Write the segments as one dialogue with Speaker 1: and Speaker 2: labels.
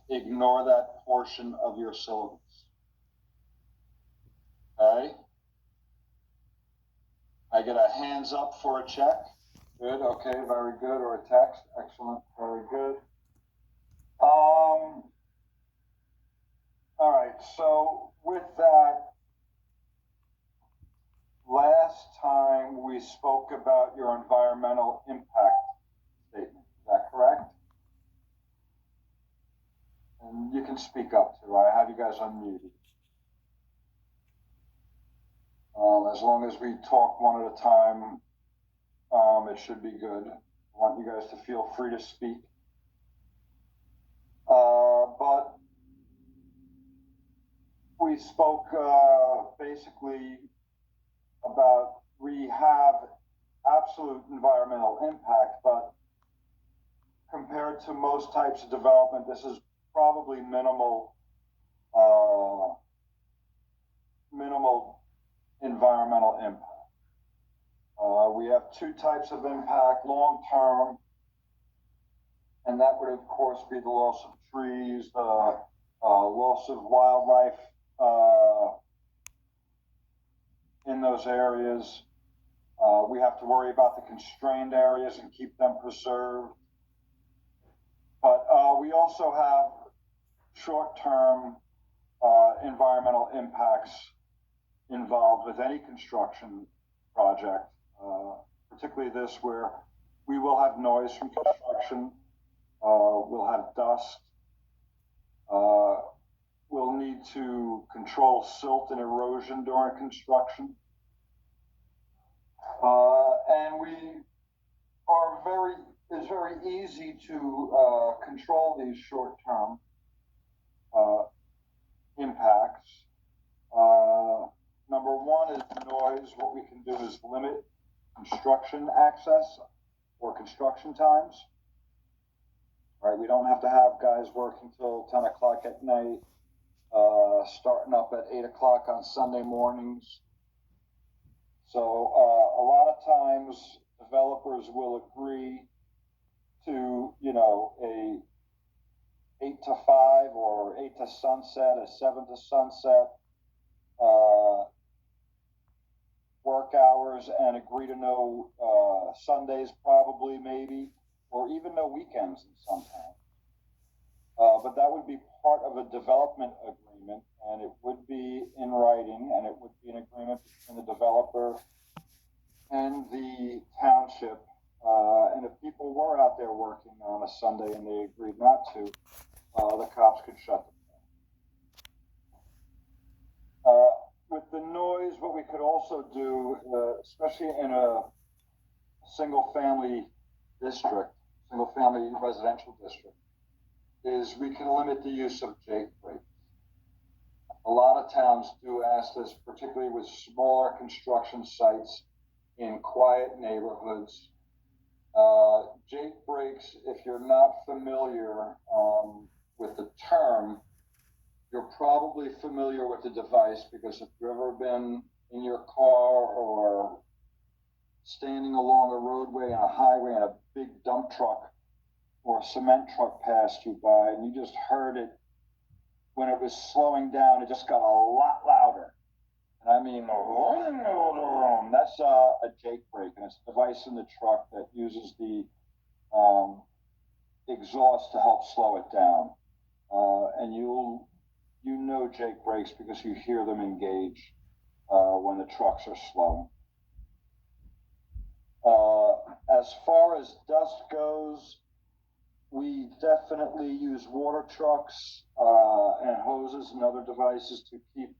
Speaker 1: ignore that portion of your syllabus. Okay? I get a hands up for a check. Good, okay, very good, or a text, excellent, very good. All right, so with that, last time we spoke about your environmental impact statement, is that correct? And you can speak up too, I have you guys unmuted. As long as we talk one at a time, it should be good. I want you guys to feel free to speak. But we spoke basically about we have absolute environmental impact, but compared to most types of development, this is probably minimal environmental impact. We have two types of impact: long-term, and that would of course be the loss of trees, the loss of wildlife in those areas. We have to worry about the constrained areas and keep them preserved. But we also have short-term environmental impacts involved with any construction project, particularly this, where we will have noise from construction, we'll have dust, we'll need to control silt and erosion during construction. And it's very easy to control these short-term impacts. Number one is noise. What we can do is limit construction access or construction times. Right, we don't have to have guys working till 10 o'clock at night, starting up at 8 o'clock on Sunday mornings. So a lot of times developers will agree to, a 8 to 5 or 8 to sunset, a 7 to sunset work hours, and agree to no Sundays probably, maybe, or even no weekends in some towns. But that would be part of a development agreement, and it would be in writing, and it would be an agreement between the developer and the township. And if people were out there working on a Sunday and they agreed not to, the cops could shut them down. With the noise, what we could also do, especially in a single-family residential district, is we can limit the use of jake brakes. A lot of towns do ask this, particularly with smaller construction sites in quiet neighborhoods. Jake brakes, if you're not familiar with the term, you're probably familiar with the device, because if you've ever been in your car or standing along a roadway on a highway and a big dump truck or a cement truck passed you by, and you just heard it when it was slowing down, it just got a lot louder. And I mean, that's a jake brake, and it's a device in the truck that uses the exhaust to help slow it down. And you know jake brakes because you hear them engage when the trucks are slowing. As far as dust goes, we definitely use water trucks and hoses and other devices to keep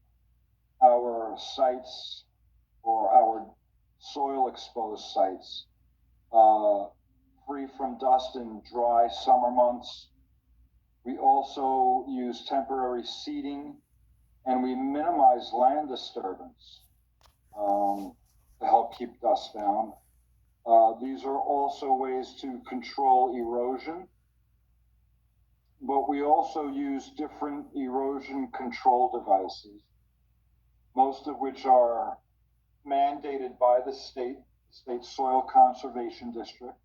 Speaker 1: our sites or our soil exposed sites free from dust in dry summer months. We also use temporary seeding, and we minimize land disturbance to help keep dust down. These are also ways to control erosion, but we also use different erosion control devices, most of which are mandated by the state Soil Conservation District.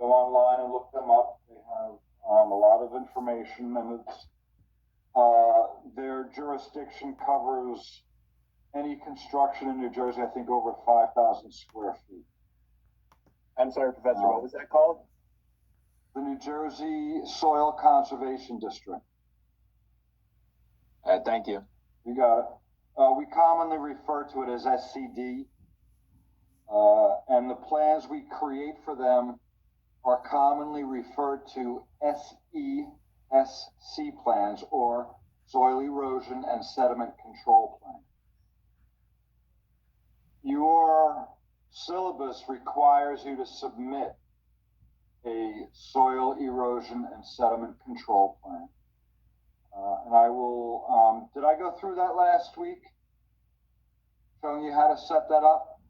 Speaker 1: Go online and look them up. They have a lot of information, and it's, their jurisdiction covers any construction in New Jersey, I think over 5,000 square feet.
Speaker 2: I'm sorry, Professor, what was that called?
Speaker 1: The New Jersey Soil Conservation District.
Speaker 2: All right, thank you.
Speaker 1: You got it. We commonly refer to it as SCD, and the plans we create for them are commonly referred to SESC plans, or Soil Erosion and Sediment Control Plan. Your syllabus requires you to submit a soil erosion and sediment control plan. And I will, did I go through that last week? Showing you how to set that up?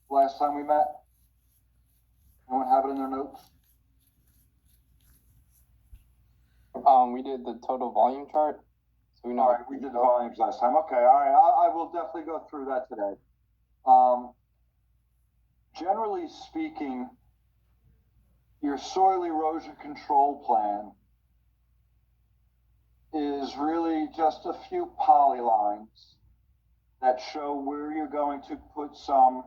Speaker 1: Last time we met? Anyone have it in their notes?
Speaker 2: We did the total volume chart. So we know.
Speaker 1: All right, we did the volumes last time. Okay, all right, I will definitely go through that today. Generally speaking, your soil erosion control plan is really just a few polylines that show where you're going to put some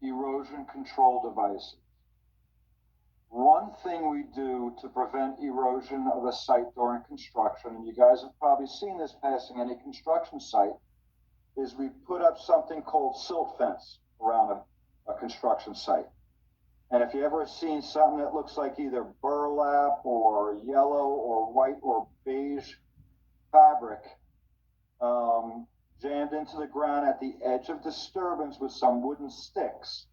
Speaker 1: erosion control devices. One thing we do to prevent erosion of a site during construction, and you guys have probably seen this passing any construction site, is we put up something called silt fence around a construction site. And if you ever seen something that looks like either burlap or yellow or white or beige fabric jammed into the ground at the edge of disturbance with some wooden sticks,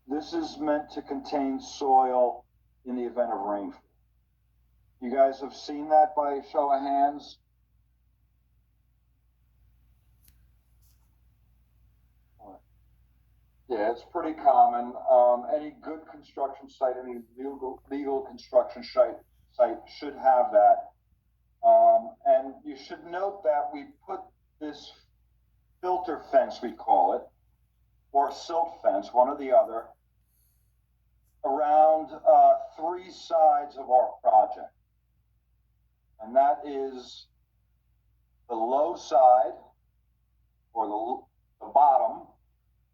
Speaker 1: this is meant to contain soil in the event of rainfall. You guys have seen that by a show of hands? Yeah, it's pretty common. Any good construction site, any legal construction site should have that. And you should note that we put this filter fence, we call it, or silt fence, one or the other, around three sides of our project. And that is the low side, or the bottom,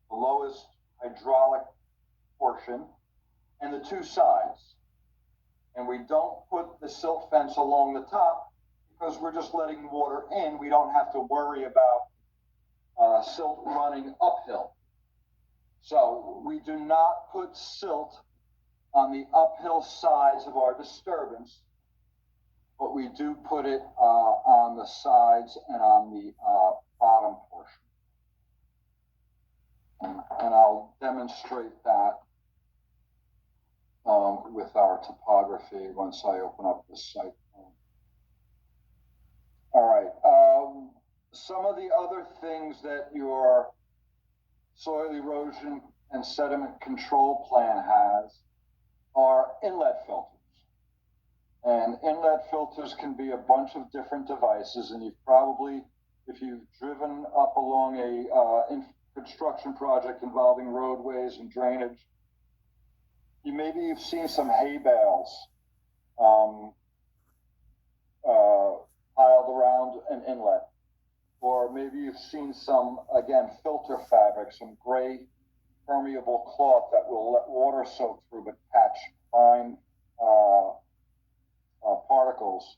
Speaker 1: the lowest hydraulic portion, and the two sides. And we don't put the silt fence along the top because we're just letting water in. We don't have to worry about silt running uphill. So we do not put silt on the uphill sides of our disturbance, but we do put it on the sides and on the bottom portion. And I'll demonstrate that with our topography once I open up the site. All right. Some of the other things that your soil erosion and sediment control plan has are inlet filters. And inlet filters can be a bunch of different devices, and you've probably, if you've driven up along a construction project involving roadways and drainage, you've seen some hay bales piled around an inlet, or maybe you've seen some, again, filter fabric, some gray permeable cloth that will let water soak through but catch fine particles.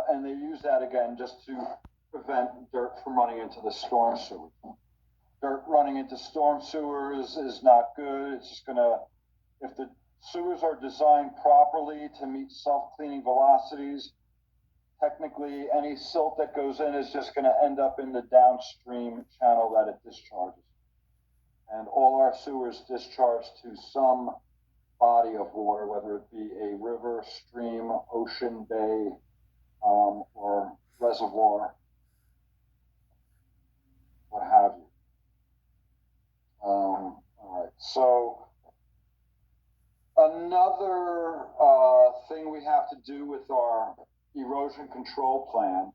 Speaker 1: And they use that again just to prevent dirt from running into the storm sewer. Dirt running into storm sewers is not good. It's just gonna, if the sewers are designed properly to meet self-cleaning velocities, technically any silt that goes in is just gonna end up in the downstream channel that it discharges. And all our sewers discharge to some body of water, whether it be a river, stream, ocean, bay, or reservoir, what have you. All right, so another thing we have to do with our erosion control plan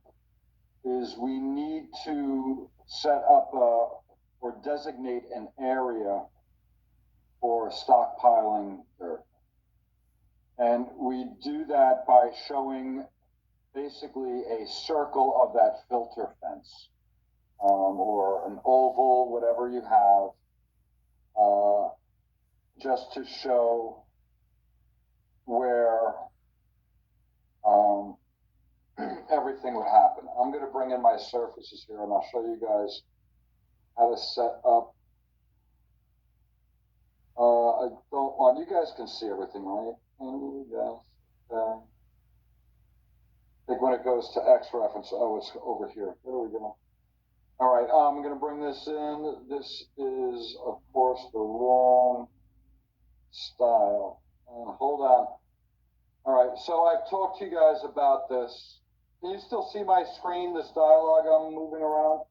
Speaker 1: is we need to set up or designate an area for stockpiling dirt. And we do that by showing basically a circle of that filter fence, or an oval, whatever you have, just to show where everything would happen. I'm going to bring in my surfaces here, and I'll show you guys how to set up. I don't want, you guys can see everything, right? Yes. Okay. I think when it goes to X reference, oh, it's over here. There we go. All right, I'm going to bring this in. This is, of course, the wrong style. Hold on. All right, so I've talked to you guys about this. Can you still see my screen, this dialogue I'm moving around?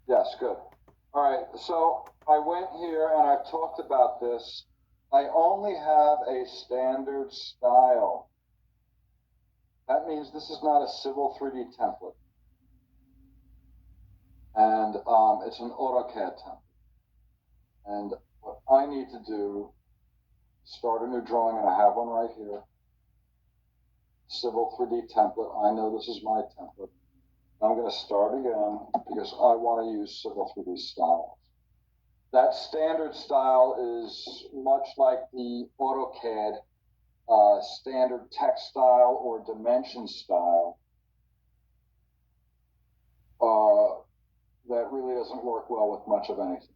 Speaker 1: Yes, good. All right, so I went here and I've talked about this. I only have a standard style. That means this is not a Civil 3D template. And it's an AutoCAD template. And what I need to do, start a new drawing, and I have one right here. Civil 3D template. I know this is my template. I'm going to start again because I want to use Civil 3D styles. That standard style is much like the AutoCAD standard text style or dimension style. That really doesn't work well with much of anything.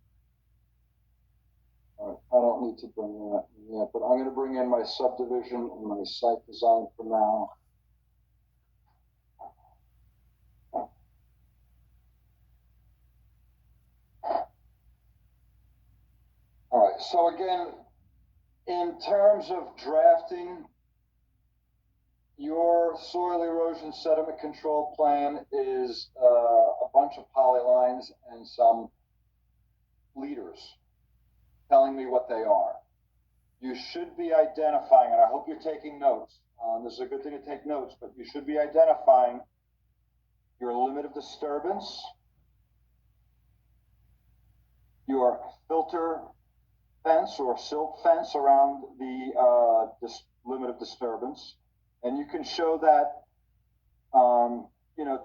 Speaker 1: All right, I don't need to bring that in yet, but I'm going to bring in my subdivision and my site design for now. All right, so again, in terms of drafting, your soil erosion sediment control plan is a bunch of polylines and some leaders telling me what they are. You should be identifying, and I hope you're taking notes. This is a good thing to take notes, but you should be identifying your limit of disturbance, your filter fence or silt fence around the limit of disturbance, and you can show that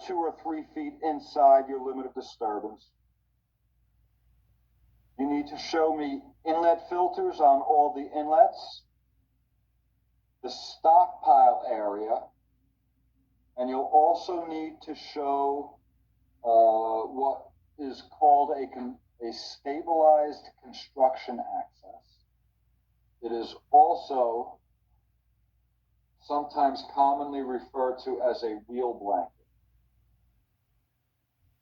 Speaker 1: 2 or 3 feet inside your limit of disturbance. You need to show me inlet filters on all the inlets, the stockpile area, and you'll also need to show what is called a stabilized construction access. It is also sometimes commonly referred to as a wheel blanket.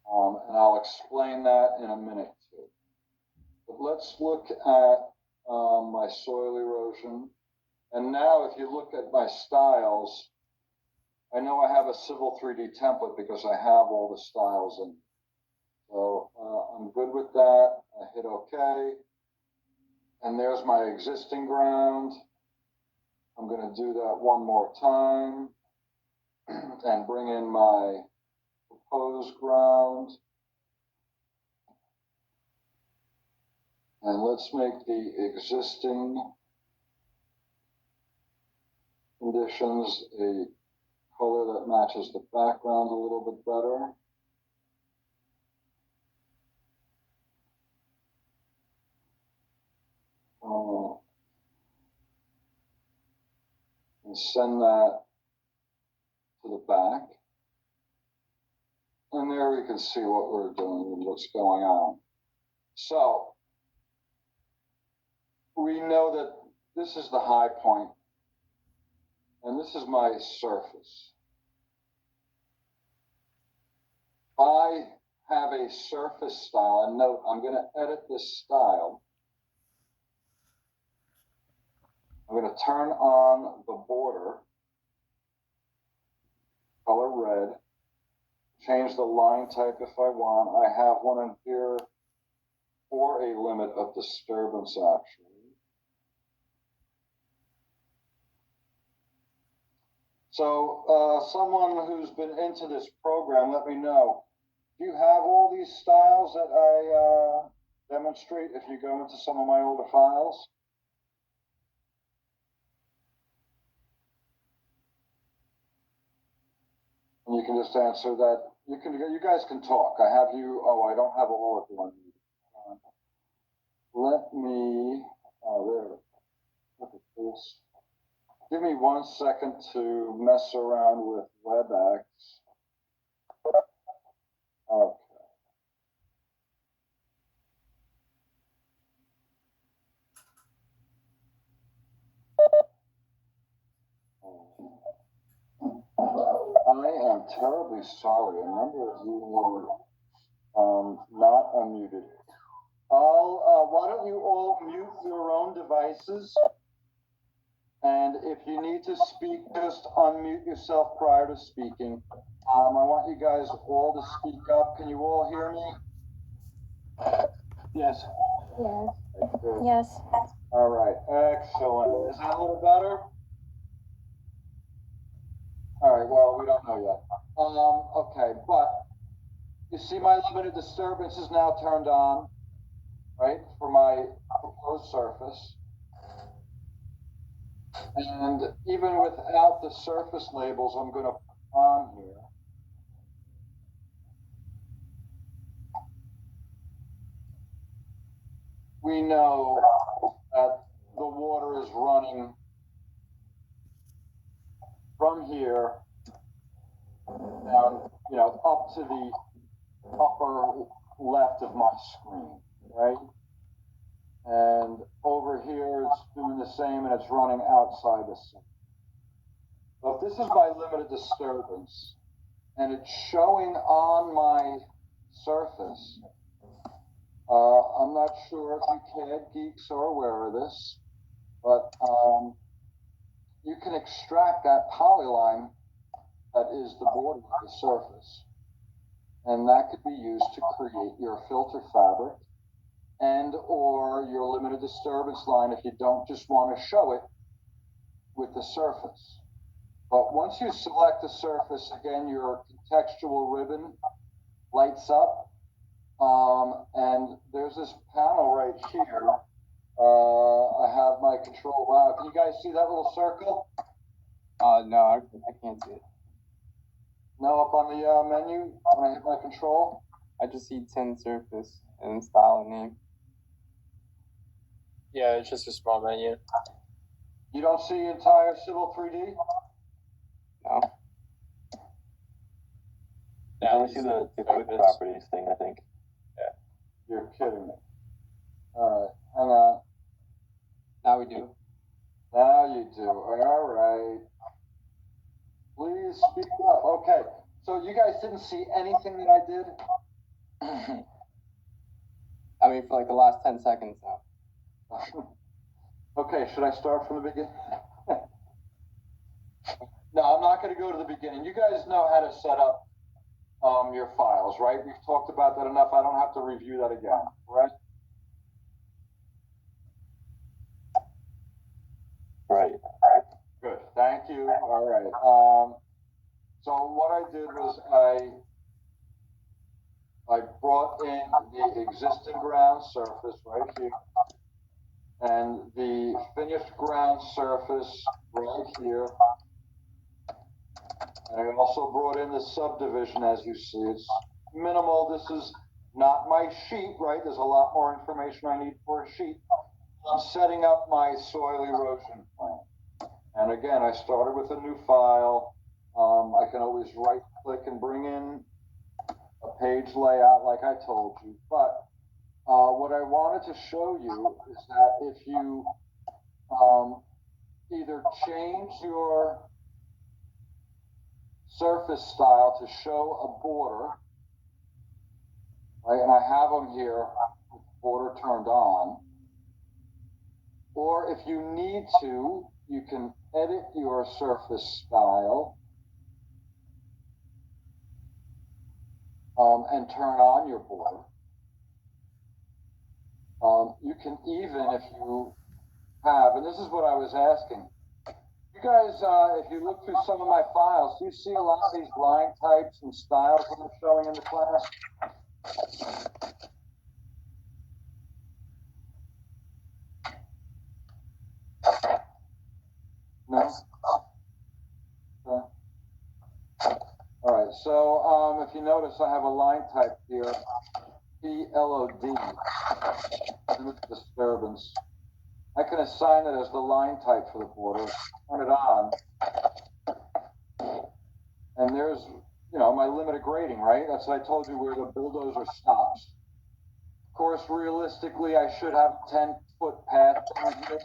Speaker 1: And I'll explain that in a minute too. But let's look at my soil erosion. And now if you look at my styles, I know I have a Civil 3D template because I have all the styles in. So I'm good with that. I hit OK. And there's my existing ground. I'm going to do that one more time and bring in my proposed ground. And let's make the existing conditions a color that matches the background a little bit better. And send that to the back. And there we can see what we're doing and what's going on. So we know that this is the high point, and this is my surface. I have a surface style, and note, I'm going to edit this style. I'm going to turn on the border, color red, change the line type if I want. I have one in here for a limit of disturbance, actually. So someone who's been into this program, let me know. Do you have all these styles demonstrate if you go into some of my older files. And you can just answer that. You guys can talk. I have you. Oh, I don't have all of you on mute. Let me. Oh, there. Look at this. Give me 1 second to mess around with WebEx. Okay. I am terribly sorry. A number of you were not unmuted. Why don't you all mute your own devices? And if you need to speak, just unmute yourself prior to speaking. I want you guys all to speak up. Can you all hear me? Yes.
Speaker 3: Yes.
Speaker 1: Good.
Speaker 3: Yes.
Speaker 1: All right. Excellent. Is that a little better? All right. Well, we don't know yet. Okay. But you see my limited disturbance is now turned on, right, for my proposed surface. And even without the surface labels, I'm going to put on here. We know that the water is running from here down, up to the upper left of my screen, right? And over here, it's doing the same, and it's running outside the scene. So if this is my limited disturbance, and it's showing on my surface, I'm not sure if you CAD geeks are aware of this, but you can extract that polyline that is the border of the surface, and that could be used to create your filter fabric and or your limited disturbance line if you don't just want to show it with the surface. But once you select the surface, again, your contextual ribbon lights up, and there's this panel right here. I have my control. Wow, can you guys see that little circle?
Speaker 2: No, I can't see it.
Speaker 1: No, up on the menu when I hit my control?
Speaker 2: I just see 10 surface and style and name.
Speaker 4: Yeah, it's just a small menu.
Speaker 1: You don't see entire Civil 3D?
Speaker 2: No.
Speaker 4: Now
Speaker 5: I only see the quick properties thing, I think.
Speaker 1: You're kidding me. Alright, hang on.
Speaker 2: Now we do.
Speaker 1: Now you do. Alright. Please speak up. Okay, so you guys didn't see anything that I did?
Speaker 2: I mean, for like the last 10 seconds now.
Speaker 1: Okay, should I start from the beginning? No, I'm not going to go to the beginning. You guys know how to set up your files, right? We've talked about that enough. I don't have to review that again, right?
Speaker 5: Right.
Speaker 1: Good, thank you. All right. So what I did was I brought in the existing ground surface right here, and the finished ground surface right here. And I also brought in the subdivision, as you see. It's minimal. This is not my sheet, right? There's a lot more information I need for a sheet. I'm setting up my soil erosion plan. And again, I started with a new file. I can always right click and bring in a page layout like I told you. But what I wanted to show you is that if you either change your surface style to show a border, right, and I have them here with the border turned on, or if you need to, you can edit your surface style and turn on your border. You can even, if you have, and this is what I was asking, you guys, if you look through some of my files, do you see a lot of these line types and styles that I'm showing in the class? No? Okay. All right, so, if you notice, I have a line type here, PLOD, limit disturbance. I can assign it as the line type for the border, turn it on, and there's, you know, my limit of grading, right? That's what I told you where the bulldozer stops. Of course, realistically, I should have 10-foot path down here,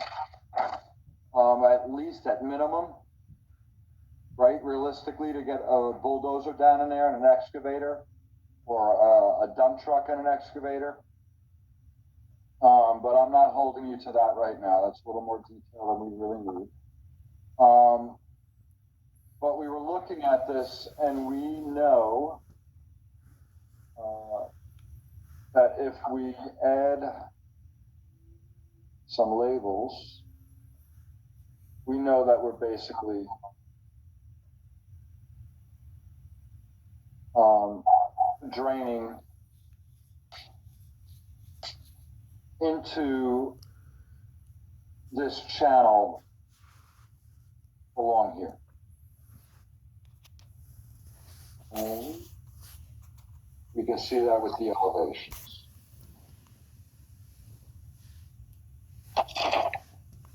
Speaker 1: at least at minimum, right? Realistically, to get a bulldozer down in there and an excavator, or a dump truck and an excavator. But I'm not holding you to that right now. That's a little more detail than we really need. But we were looking at this, and we know that if we add some labels, we know that we're basically draining into this channel along here. And we can see that with the elevations.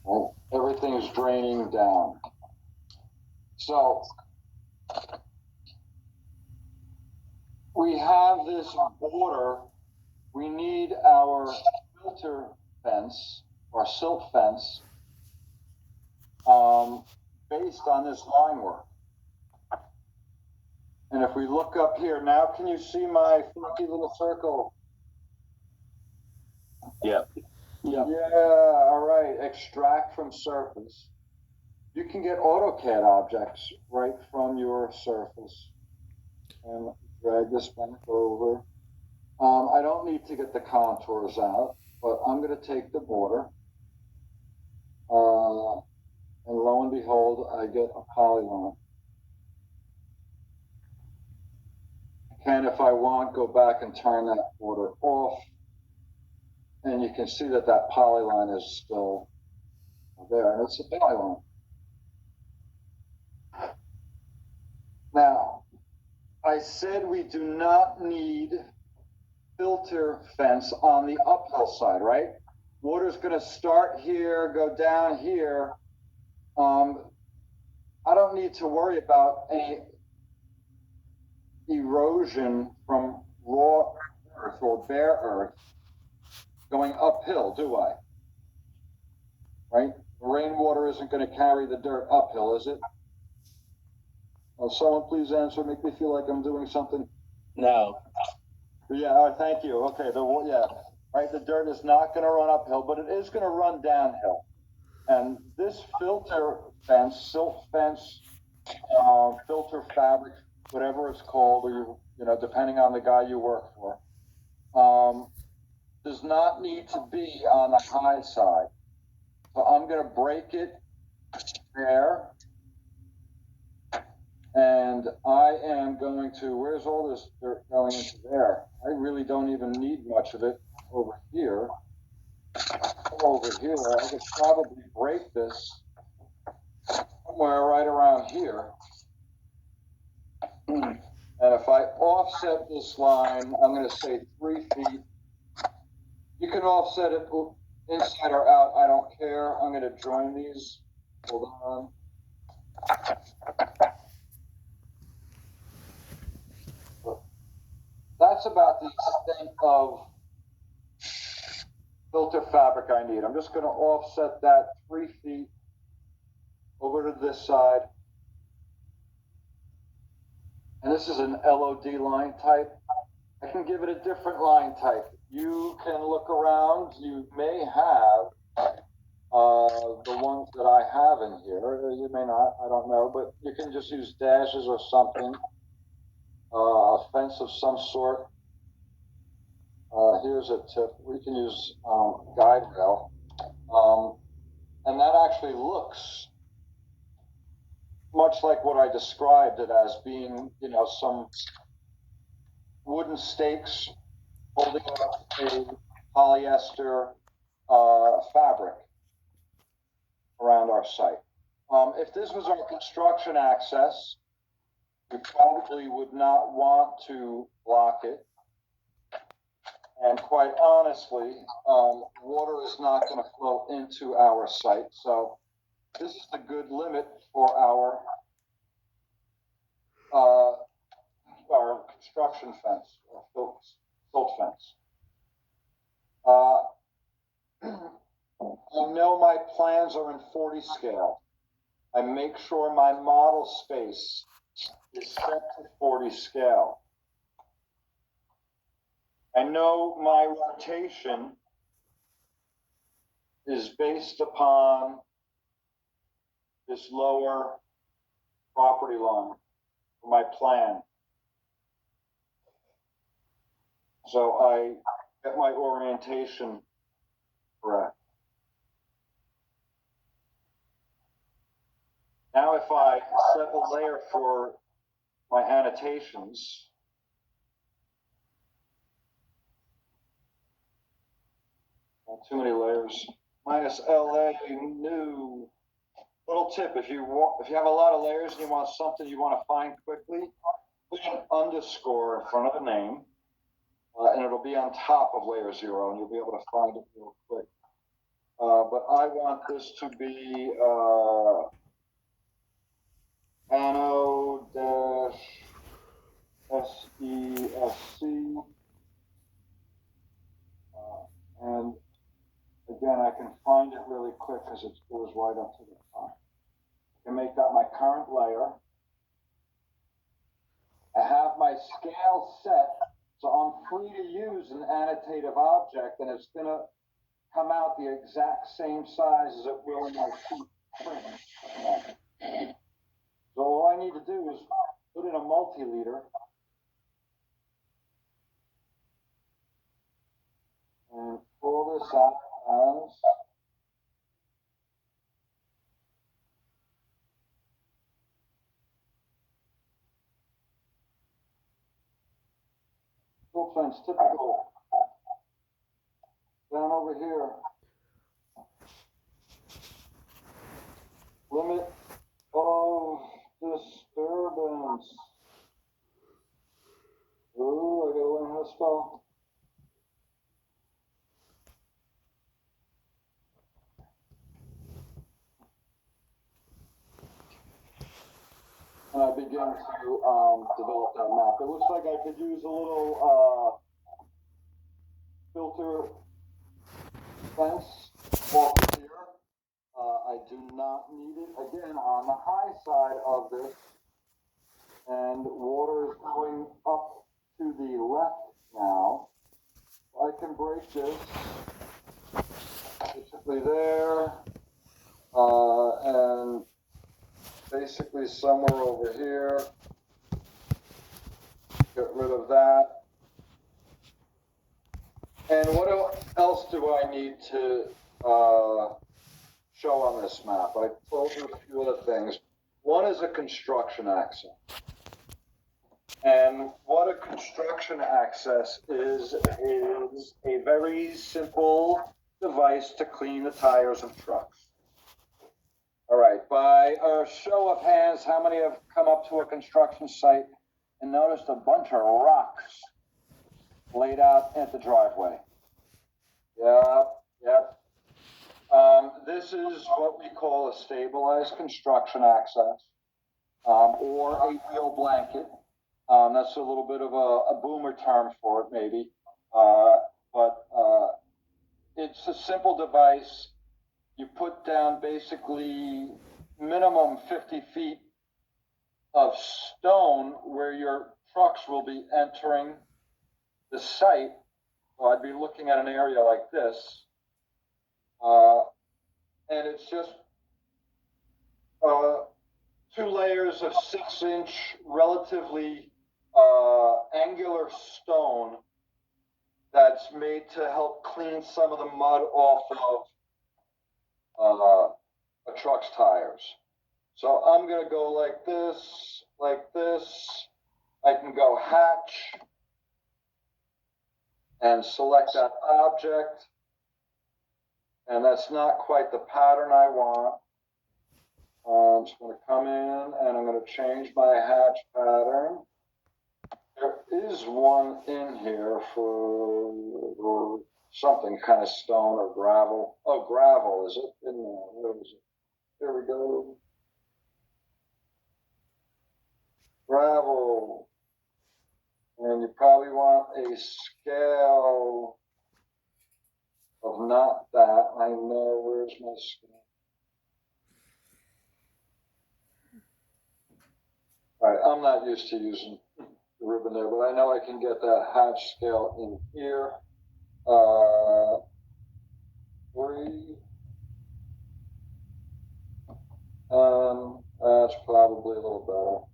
Speaker 1: Right? Everything is draining down. So we have this border. We need our filter fence or silt fence based on this line work. And if we look up here now, can you see my funky little circle?
Speaker 5: Yeah.
Speaker 1: Yeah, all right. Extract from surface. You can get AutoCAD objects right from your surface. And drag this back over. I don't need to get the contours out, but I'm going to take the border. And lo and behold, I get a polygon. I can, if I want, go back and turn that border off. And you can see that that polyline is still there, and it's a polyline. Now, I said we do not need filter fence on the uphill side, right? Water's going to start here, go down here. I don't need to worry about any erosion from raw earth or bare earth going uphill, do I? Right? Rainwater isn't going to carry the dirt uphill, is it? Someone please answer, make me feel like I'm doing something.
Speaker 5: No.
Speaker 1: Yeah, thank you. Okay, yeah, right, the dirt is not going to run uphill, but it is going to run downhill. And this filter fence, silt fence, filter fabric, whatever it's called, or you know, depending on the guy you work for, does not need to be on the high side. So I'm going to break it there. And I am going to, where's all this dirt going into there? I really don't even need much of it over here. Over here, I could probably break this somewhere right around here. And if I offset this line, I'm going to say 3 feet. You can offset it inside or out, I don't care. I'm going to join these. Hold on. That's about the extent of filter fabric I need. I'm just going to offset that 3 feet over to this side. And this is an LOD line type. I can give it a different line type. You can look around. You may have the ones that I have in here. You may not, I don't know, but you can just use dashes or something. A fence of some sort. Here's a tip. We can use guide rail. And that actually looks much like what I described it as being, you know, some wooden stakes holding up a polyester fabric around our site. If this was our construction access, we probably would not want to block it. And quite honestly, water is not gonna flow into our site, so this is a good limit for our construction fence, or silt fence. I know my plans are in 40 scale. I make sure my model space is set to 40 scale. I know my rotation is based upon this lower property line for my plan. So I get my orientation correct. Now if I set a layer for my annotations, not too many layers, minus LA new. Little tip, if you have a lot of layers and you want something you want to find quickly, put an underscore in front of the name, and it'll be on top of layer 0, and you'll be able to find it real quick. But I want this to be Anno-SESC, and again, I can find it really quick because it goes right up to the top. I can make that my current layer. I have my scale set, so I'm free to use an annotative object, and it's going to come out the exact same size as it will in my sheet print. So all I need to do is put in a multiliter and pull this out as silt fence typical. Down over here, limit of disturbance. Ooh, I gotta learn how to spell. And I begin to develop that map. It looks like I could use a little filter fence off here. I do not need it. Again, on the high side of this, and water is going up to the left now. I can break this basically there, and basically somewhere over here. Get rid of that. And what else do I need to show on this map? I told you a few other things. One is a construction access. And what a construction access is a very simple device to clean the tires of trucks. All right, by a show of hands, how many have come up to a construction site and noticed a bunch of rocks laid out at the driveway? Yep. This is what we call a stabilized construction access, or a wheel blanket. That's a little bit of a boomer term for it, maybe. But it's a simple device. You put down basically minimum 50 feet of stone where your trucks will be entering the site. So I'd be looking at an area like this. And it's just 2 layers of 6-inch relatively angular stone that's made to help clean some of the mud off of a truck's tires. So I'm gonna go like this. I can go hatch and select that object. And that's not quite the pattern I want. I'm just gonna come in and I'm gonna change my hatch pattern. There is one in here for something kind of stone or gravel. Oh, gravel, is it? In there, where is it? There we go. Gravel. And you probably want a scale of not that. I know, where's my scale? All right, I'm not used to using the ribbon there, but I know I can get that hatch scale in here. 3. That's probably a little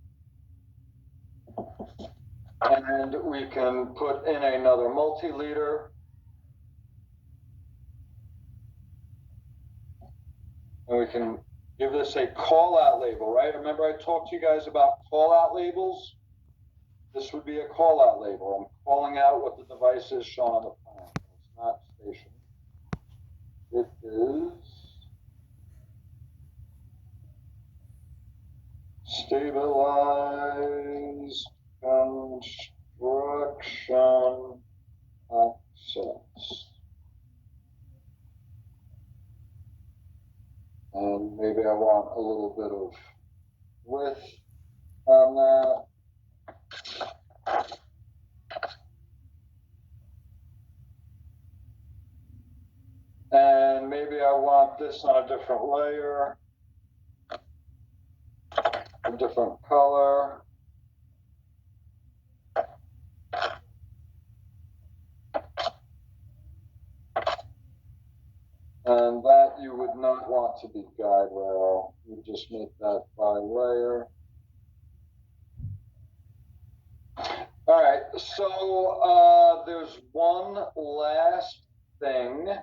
Speaker 1: better. And we can put in another multi-liter. And we can give this a call-out label, right? Remember I talked to you guys about call-out labels? This would be a call-out label. I'm calling out what the device is shown on the plan. It's not station. It is stabilized construction access. And maybe I want a little bit of width on that. And maybe I want this on a different layer, a different color. And that you would not want to be guide rail. You just make that by layer. All right, so there's one last thing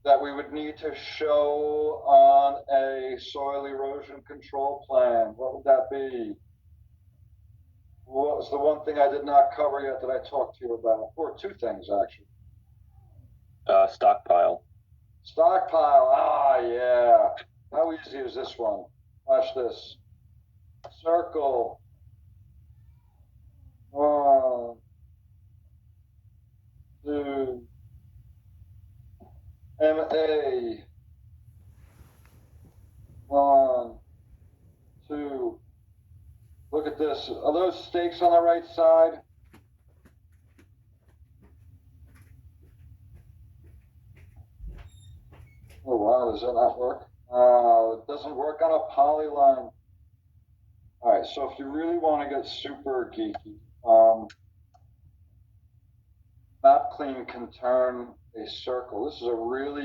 Speaker 1: that we would need to show on a soil erosion control plan. What would that be? What was the one thing I did not cover yet that I talked to you about? Or 2 things, actually.
Speaker 5: Stockpile.
Speaker 1: Stockpile, yeah. How easy is this one? Watch this. Circle. 1, 2. MA. 1, 2. Look at this. Are those stakes on the right side? Oh wow, does that not work? It doesn't work on a polyline. All right, so if you really want to get super geeky, MapClean can turn a circle. This is a really